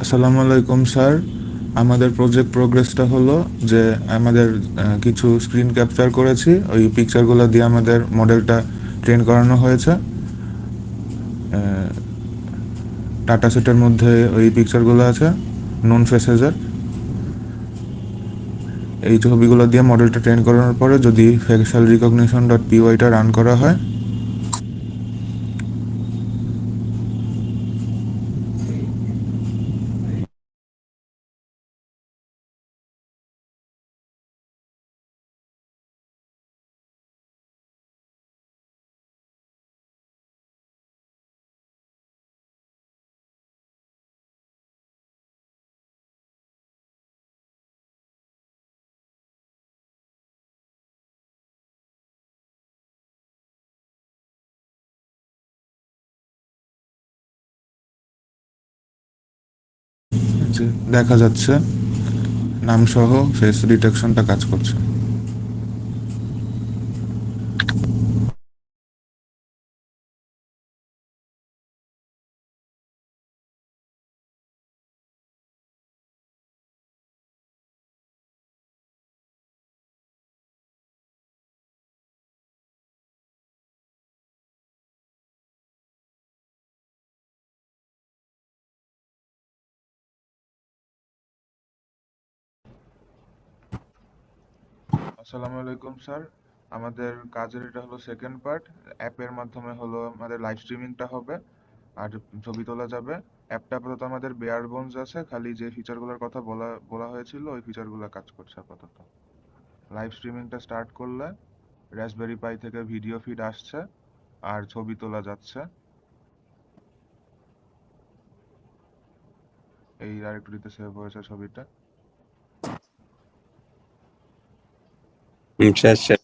আসসালামু আলাইকুম স্যার। আমাদের প্রজেক্ট প্রোগ্রেসটা হলো যে আমাদের কিছু স্ক্রিন ক্যাপচার করেছি, ওই পিকচারগুলো দিয়ে আমাদের মডেলটা ট্রেন করানো হয়েছে। ডাটা সেটের মধ্যে ওই পিকচারগুলো আছে নন ফেসেসের। এই ছবিগুলো দিয়ে মডেলটা ট্রেন করানোর পরে যদি ফেশিয়াল রিকগনিশন ডট পিওয়াইটা রান করা হয়, যে দেখা যাচ্ছে নামসহ ফেস ডিটেকশনটা কাজ করছে। আসসালামু আলাইকুম স্যার। আমাদের কাজের এটা হলো সেকেন্ড পার্ট। অ্যাপের মাধ্যমে হলো আমাদের লাইভ স্ট্রিমিংটা হবে আর ছবি তোলা যাবে। অ্যাপটা আপাতত আমাদের বেয়ার বোনস আছে, খালি যে ফিচারগুলোর কথা বলা বলা হয়েছিল ওই ফিচারগুলো কাজ করছে আপাতত। লাইভ স্ট্রিমিংটা স্টার্ট করলে রাসবেরি পাই থেকে ভিডিও ফিড আসছে আর ছবি তোলা যাচ্ছে। এই ডাইরেক্টরিতে সেভ হয়েছে ছবিটা। শেষ শেষ।